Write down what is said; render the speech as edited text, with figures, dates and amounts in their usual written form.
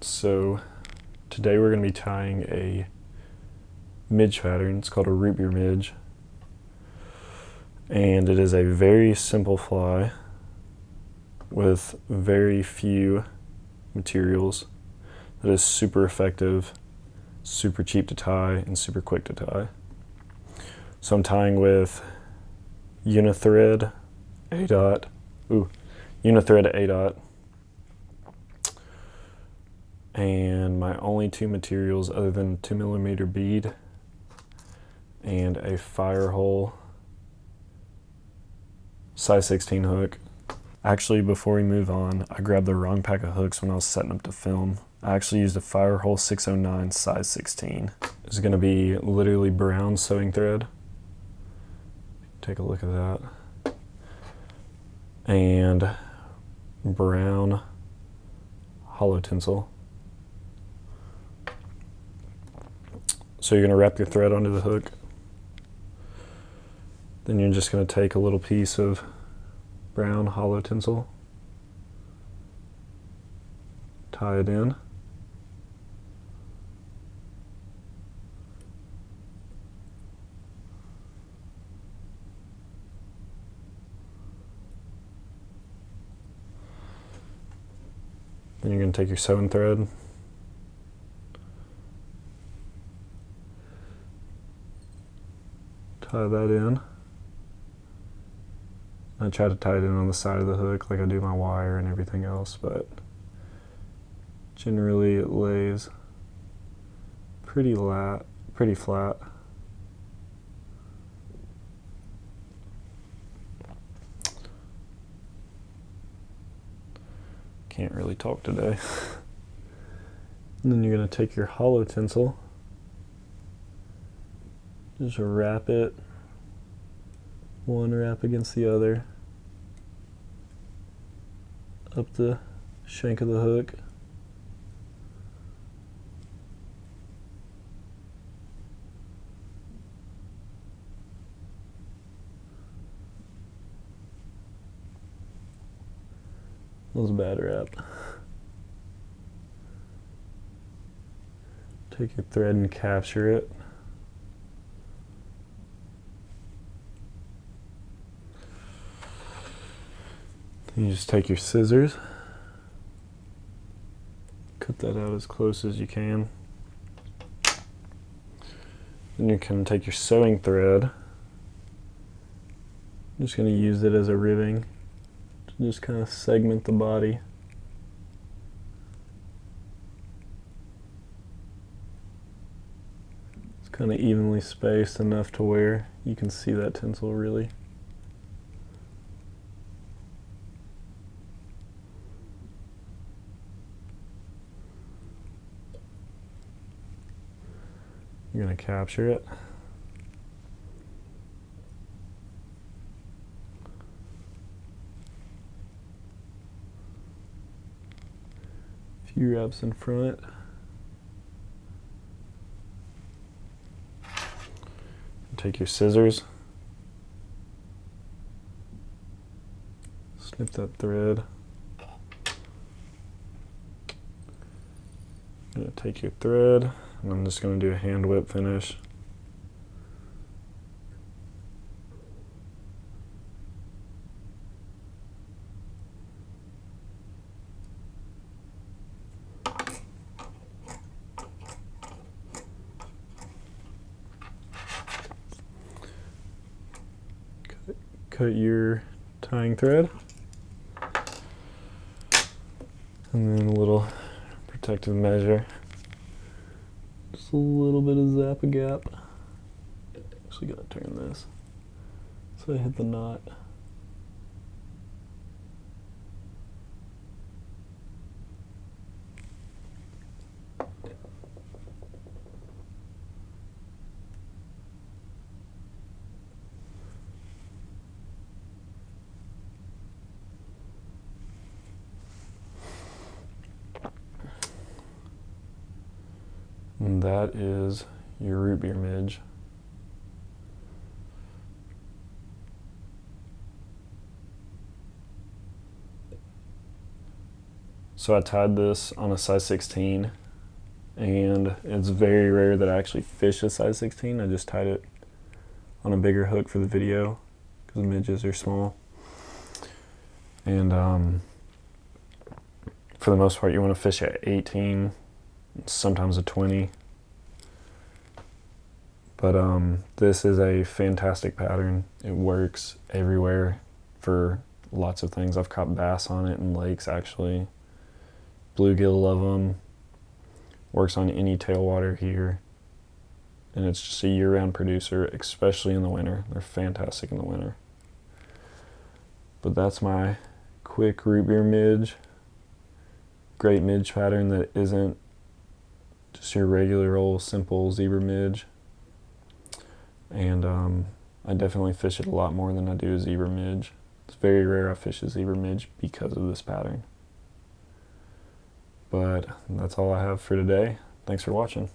So today we're going to be tying a midge pattern. It's called a Root Beer Midge, and it is a very simple fly with very few materials that is super effective, super cheap to tie, and super quick to tie. So I'm tying with Unithread A-dot, Unithread A-dot, and my only two materials other than a 2mm bead and a fire hole size 16 hook. Actually, before we move on, I grabbed the wrong pack of hooks when I was setting up to film. I actually used a fire hole 609 size 16. It's going to be literally brown sewing thread. Take a look at that. And brown hollow tinsel. So you're going to wrap your thread onto the hook. Then you're just going to take a little piece of brown hollow tinsel, tie it in, then you're going to take your sewing thread, tie that in. I try to tie it in on the side of the hook like I do my wire and everything else, but generally it lays pretty flat. Can't really talk today. And then you're going to take your hollow tinsel, just wrap it, one wrap against the other, up the shank of the hook. That was a bad wrap. Take your thread and capture it. You just take your scissors, cut that out as close as you can. Then you can take your sewing thread. I'm just going to use it as a ribbing to just kind of segment the body. It's kind of evenly spaced enough to where you can see that tinsel really. You're going to capture it. A few wraps in front. Take your scissors. Snip that thread. You're going to take your thread. And I'm just going to do a hand whip finish. Cut your tying thread. And then a little protective measure. Just a little bit of zap-a-gap. Actually gotta turn this so I hit the knot. And that is your Root Beer Midge. So I tied this on a size 16, and it's very rare that I actually fish a size 16. I just tied it on a bigger hook for the video because the midges are small. And for the most part, you want to fish at 18, sometimes a 20. But this is a fantastic pattern. It works everywhere for lots of things. I've caught bass on it in lakes, actually. Bluegill love them. Works on any tailwater here. And it's just a year-round producer, especially in the winter. They're fantastic in the winter. But that's my quick root beer midge. Great midge pattern that isn't just your regular old simple zebra midge. And I definitely fish it a lot more than I do a zebra midge. It's very rare I fish a zebra midge because of this pattern. But that's all I have for today. Thanks for watching.